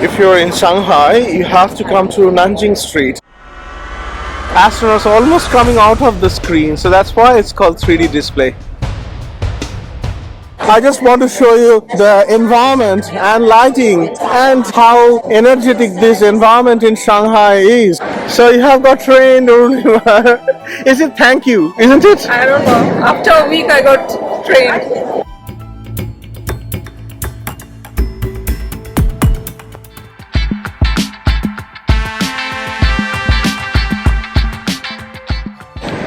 If you're in Shanghai, you have to come to Nanjing Street. Astronauts are almost coming out of the screen, so that's why it's called 3D display. I just want to show you the environment and lighting and how energetic this environment in Shanghai is. So you have got trained, is it thank you, isn't it? I don't know. After a week I got trained.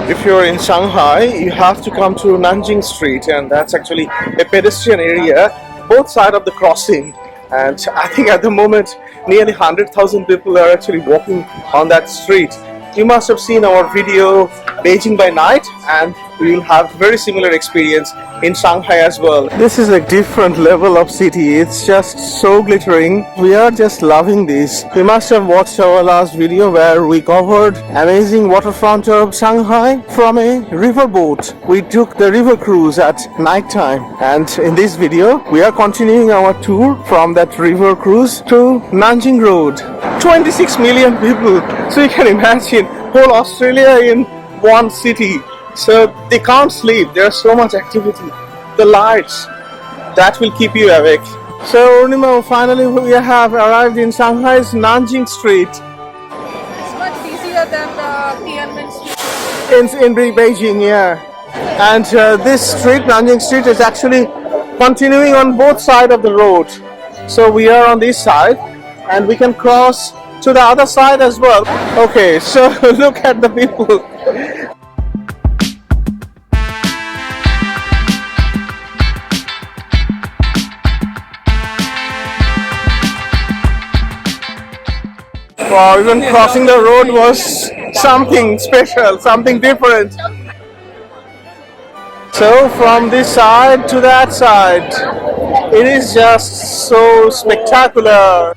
If you're in Shanghai, you have to come to Nanjing Street, and that's actually a pedestrian area, both sides of the crossing. And I think at the moment, nearly 100,000 people are actually walking on that street. You must have seen our video, Beijing by night, and we will have very similar experience in Shanghai as well. This is a different level of city. It's just so glittering. We are just loving this. You must have watched our last video where we covered amazing waterfront of Shanghai from a riverboat. We took the river cruise at night time, and in this video we are continuing our tour from that river cruise to Nanjing Road. 26 million people, so you can imagine whole Australia in one city. So they can't sleep, there's so much activity. The lights, that will keep you awake. So Urnima, finally we have arrived in Shanghai's Nanjing Street. It's much easier than the Tiananmen Street. In Beijing, yeah. And this street, Nanjing Street, is actually continuing on both sides of the road. So we are on this side and we can cross to the other side as well. Okay, so look at the people. Wow, even crossing the road was something special, something different. So from this side to that side, it is just so spectacular.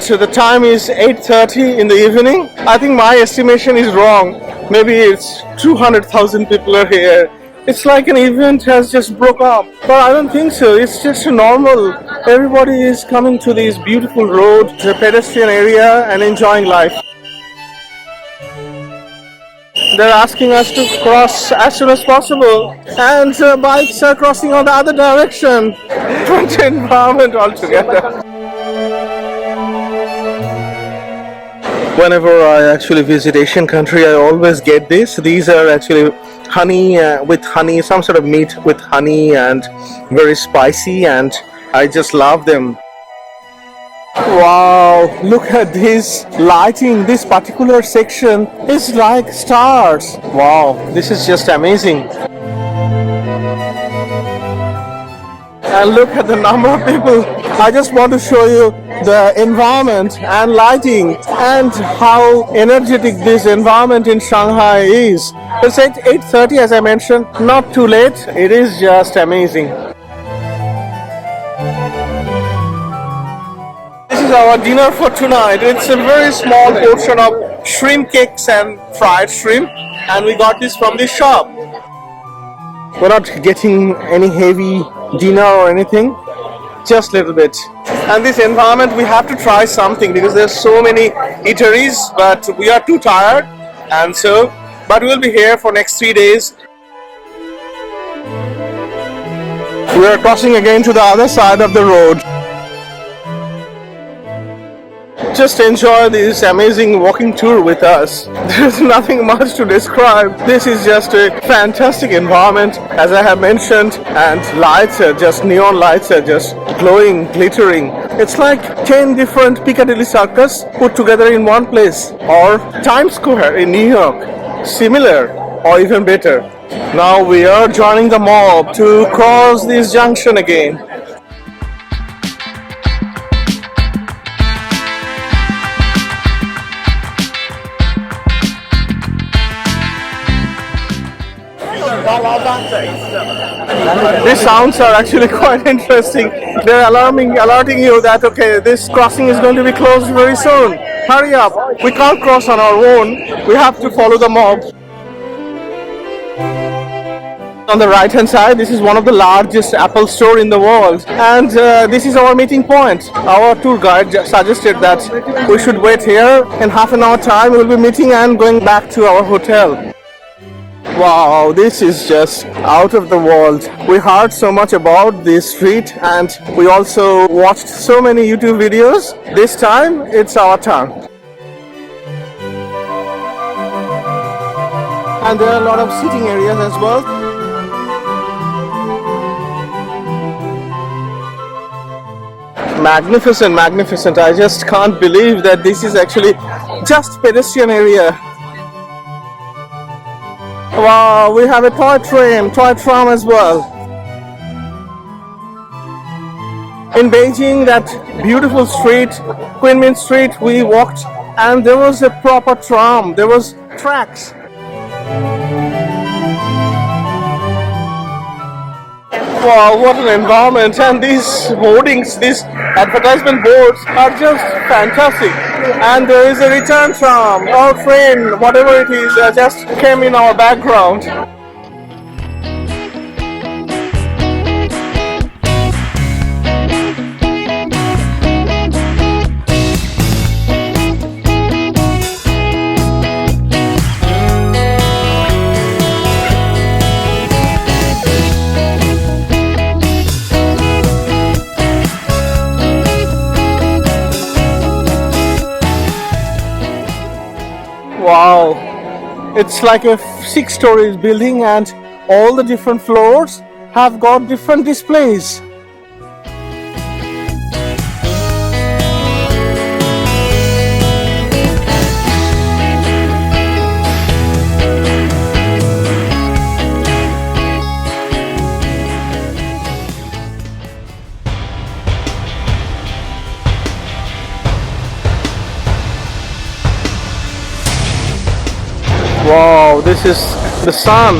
The time is 8:30 in the evening. I think my estimation is wrong. Maybe it's 200,000 people are here. It's like an event has just broke up. But I don't think so. It's just normal. Everybody is coming to this beautiful road, the pedestrian area, and enjoying life. They're asking us to cross as soon as possible, and bikes are crossing on the other direction. Different environment altogether. Whenever I actually visit Asian country, I always get this. These are actually honey with honey, some sort of meat with honey, and very spicy, and I just love them. Wow, look at this lighting. This particular section is like stars. Wow, this is just amazing. And look at the number of people. I just want to show you the environment and lighting and how energetic this environment in Shanghai is. It's at 8:30 as I mentioned, not too late. It is just amazing. This is our dinner for tonight. It's a very small portion of shrimp cakes and fried shrimp, and we got this from this shop. We're not getting any heavy dinner or anything, just a little bit. And this environment, we have to try something because there's so many eateries, but we are too tired, and so, but we'll be here for next 3 days. We are crossing again to the other side of the road. Just enjoy this amazing walking tour with us. There's nothing much to describe. This is just a fantastic environment, as I have mentioned, and lights are just, neon lights are just glowing, glittering. It's like 10 different Piccadilly Circus put together in one place, or Times Square in New York. Similar or even better. Now we are joining the mob to cross this junction again. These sounds are actually quite interesting. They're alerting you that okay, this crossing is going to be closed very soon. Hurry up! We can't cross on our own. We have to follow the mob. On the right hand side, this is one of the largest Apple store in the world, and this is our meeting point. Our tour guide suggested that we should wait here. In half an hour time we'll be meeting and going back to our hotel. Wow, this is just out of the world. We heard so much about this street and we also watched so many YouTube videos. This time it's our turn. And there are a lot of sitting areas as well. Magnificent, magnificent. I just can't believe that this is actually just pedestrian area. Wow, we have a toy train, toy tram as well. In Beijing, that beautiful street, Kunming Street, we walked and there was a proper tram, there was tracks. Wow, what an environment, and these hoardings, these advertisement boards are just fantastic. And there is a return tram or train, whatever it is, just came in our background. Wow, it's like a 6-story building and all the different floors have got different displays. Wow, this is the sun.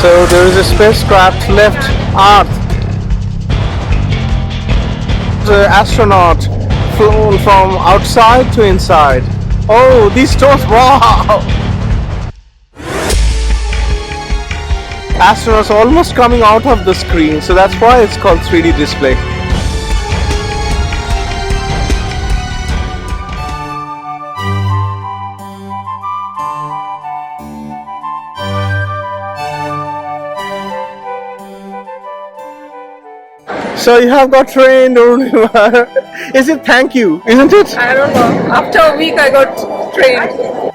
So there is a spacecraft left Earth. The astronaut flown from outside to inside. Oh, these stores, wow! Astronauts almost coming out of the screen, so that's why it's called 3D display. So you have got trained, is it thank you, isn't it? I don't know. After a week I got trained.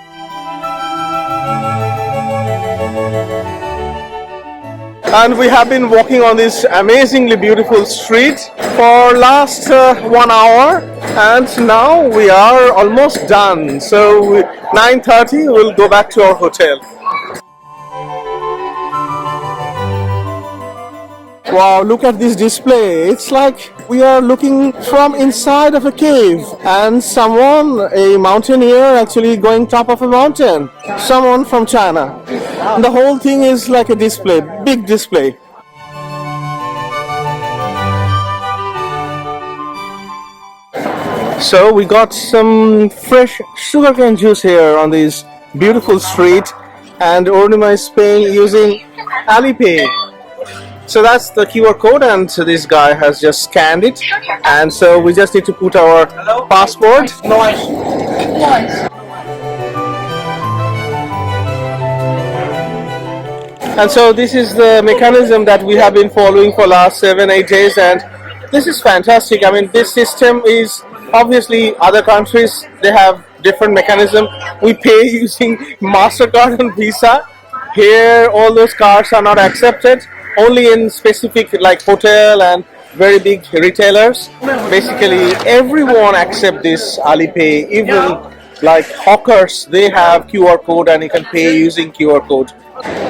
And we have been walking on this amazingly beautiful street for last 1 hour, and now we are almost done. So 9:30 we'll go back to our hotel. Wow, look at this display. It's like we are looking from inside of a cave, and someone, a mountaineer, actually going top of a mountain. Someone from China. And the whole thing is like a display, big display. So we got some fresh sugarcane juice here on this beautiful street, and Ornima is paying using Alipay. So that's the QR code, and so this guy has just scanned it, and so we just need to put our passport. And so this is the mechanism that we have been following for last 7-8 days, and this is fantastic. I mean, this system is obviously other countries, they have different mechanism. We pay using MasterCard and Visa. Here all those cards are not accepted, only in specific like hotel and very big retailers. Basically everyone accept this Alipay, even like hawkers, they have QR code and you can pay using QR code.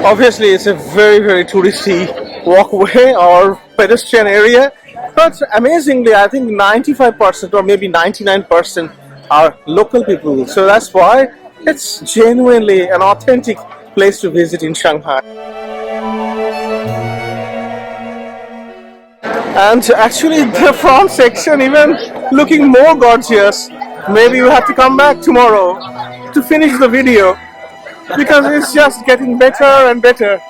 Obviously it's a very touristy walkway or pedestrian area, but amazingly I think 95% or maybe 99% are local people, so that's why it's genuinely an authentic place to visit in Shanghai. And actually the front section even looking more gorgeous. Maybe you have to come back tomorrow to finish the video because it's just getting better and better.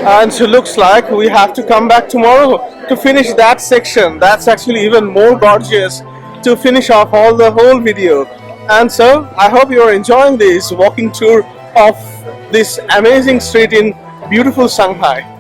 And it looks like we have to come back tomorrow to finish that section. That's actually even more gorgeous to finish off the whole video. And so I hope you're enjoying this walking tour of this amazing street in beautiful Shanghai.